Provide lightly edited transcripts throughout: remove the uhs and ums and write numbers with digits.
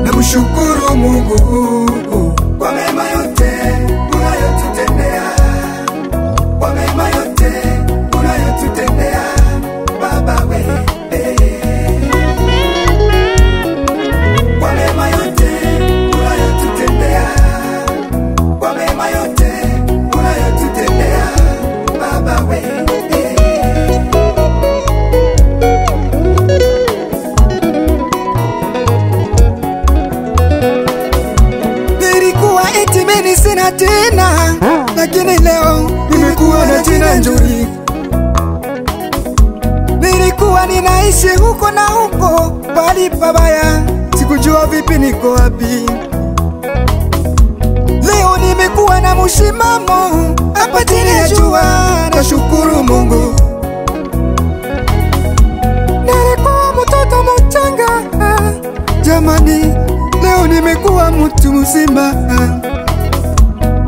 Namshukuru Mungu kwa mema yote unayotutendea, kwa mema yote unayotutendea Baba we, kwa mema yote unayotutendea, kwa mema yote unayotutendea Baba we. Sina jina, lakini leo nimekuwa na jina nzuri. Nilikuwa ninaishi huko na huko pali pabaya, sikujua vipi niko wapi. Leo nimekuwa na mshimamo hapa chini ya jua, nashukuru Mungu. Nilikuwa mtoto mchanga, jamani, leo nimekuwa mtu mzima.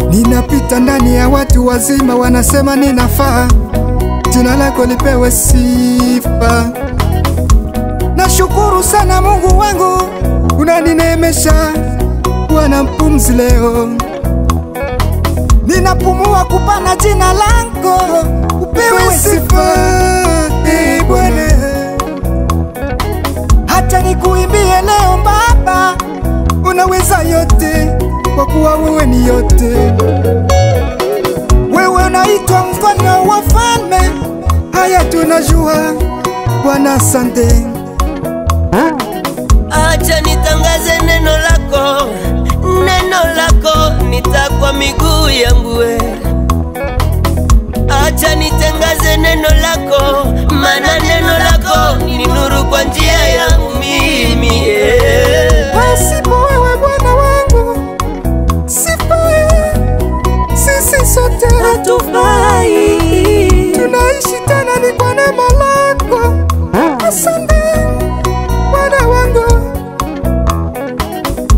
Ninapita ndani ya watu wazima, wanasema ninafaa, jina lako lipewe sifa. Nashukuru sana Mungu wangu, unaninemesha kuwa na pumzi leo. Ninapumua kupana jina lako, upewe sifa Bwana. Hata nikuimbie leo Baba, unaweza yote, kwa kuwa wewe ni yote. Wewe unaitwa mfalme wa wafalme, haya tunajua Bwana, asante. Acha nitangaze neno lako, neno lako nitakwa miguu yangu we. Acha nitangaze neno lako, maana neno lako ni nuru kwa njia yangu mimi. Pasipo wewe Bwana wangu sifai, sisi sote hatufai. Tunaishi tena ni kwa neema lako, asante Bwana wangu.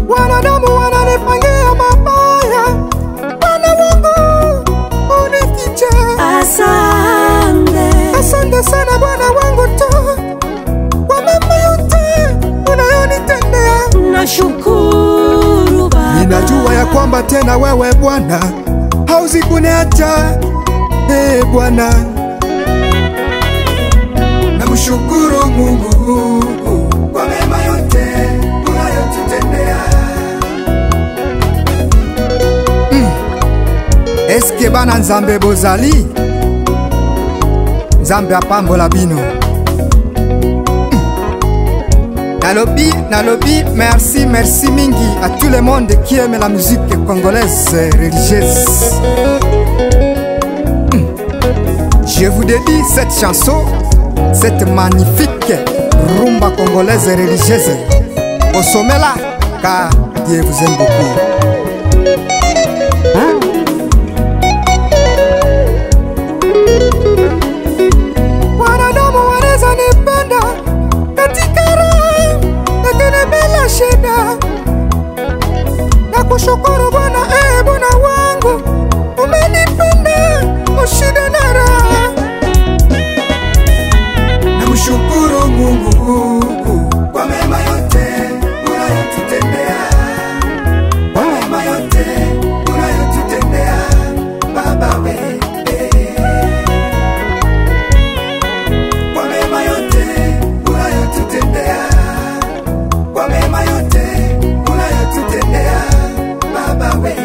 Wanadamu wananipangia mabaya, Bwana wangu unifiche. Asante, asante sana Bwana wangu tu, kwa mema yote unayonitendea. Nashukuru Baba, ninajua ya kwamba tena wewe Bwana hauzikuniacha. Bwana, namshukuru Mungu kwa mema yote unayotutendea. Eske bana Nzambe bozali, Nzambe apambola bino. Nalobi, merci mingi à tout le monde qui aime la musique congolaise religieuse. Je vous dédie cette chanson, cette magnifique rumba congolaise religieuse. Au sommet là, car Dieu vous aime beaucoup. Wanadamu wanaweza nipenda katika raha, lakini bila shida. Nakushukuru Bwana, Bwana wangu, umenipenda ushida na raha. Namshukuru Mungu kwa mema yote unayotutendea, kwa mema yote unayotutendea Baba we. Kwa mema yote unayotutendea, kwa mema yote unayotutendea Baba we.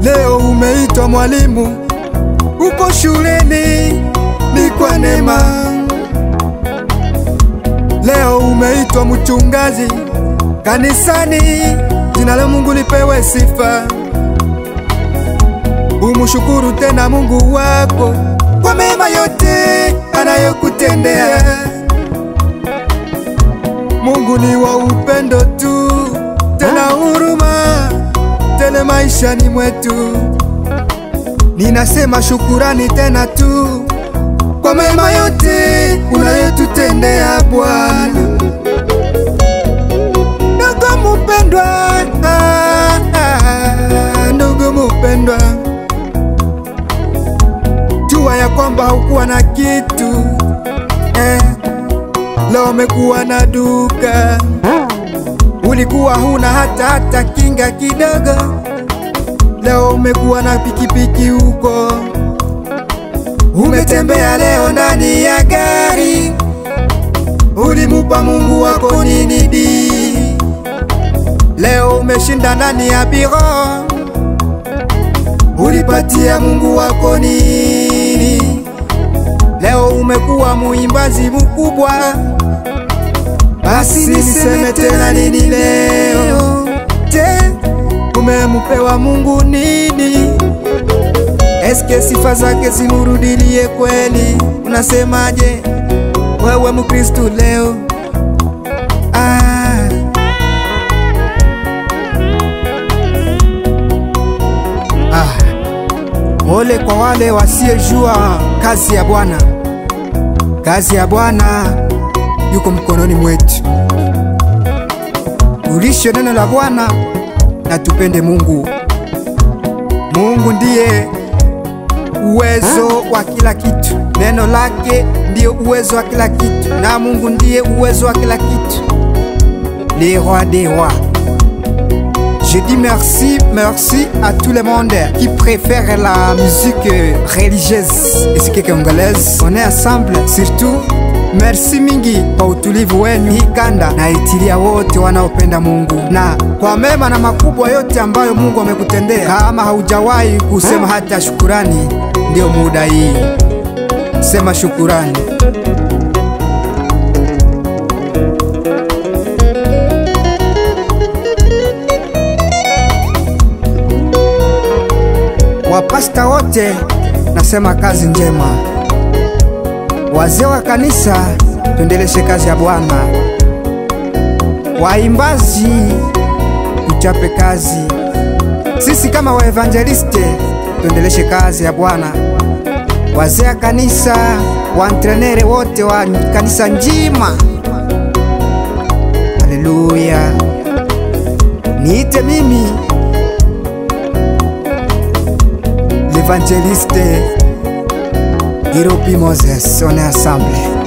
Leo umeitwa mwalimu, uko shuleni ni kwa neema. Leo umeitwa mchungaji kanisani, jina la Mungu lipewe sifa. Umshukuru tena Mungu wako kwa mema yote anayokutendea. Mungu ni wa upendo tu, tena huruma tele maishani mwetu. Ninasema shukurani tena tu kwa mema yote unayotutendea Bwana. Ndugu mpendwa, ndugu mpendwa, jua ya kwamba haukuwa na kitu, leo umekuwa na duka. Ulikuwa huna hata kinga kidogo, leo umekuwa na pikipiki huko. Umetembea leo ndani ya gari, ulimupa Mungu wako nini di? Leo umeshinda ndani ya biro, ulipatia Mungu wako nini? Leo umekuwa muimbaji mkubwa, basi niseme tena nini leo? Umemupewa Mungu nini? Eske sifa zake zimurudilie kweli? Unasemaje wewe Mkristo leo? Ole kwa wale wasiojua kazi ya Bwana. Kazi ya Bwana yuko mkononi mwetu. Tulishe neno la Bwana na tupende Mungu. Mungu ndiye uwezo wa kila kitu. Neno lake ndiyo uwezo wa kila kitu, na Mungu ndiye uwezo wa kila kitu. Les rois des rois. Je dis merci à tout le monde qui préfère la musique religieuse et congolaise. On est ensemble, surtout merci mingi kwa utulivu wenu hii kanda, na itilia wote wanaopenda Mungu na kwa mema na makubwa yote ambayo Mungu amekutendea. Kama haujawahi kusema hata shukurani, ndio muda hii, sema shukurani. Wapasta wote nasema kazi njema. Wazee wa kanisa tuendeleshe kazi ya Bwana. Waimbaji tuchape kazi. Sisi kama waevangeliste tuendeleshe kazi ya Bwana. Wazee wa kanisa, waantrenere wote wa kanisa njima. Haleluya. Niite mimi l'évangéliste Hiropi Moses, on est ensemble.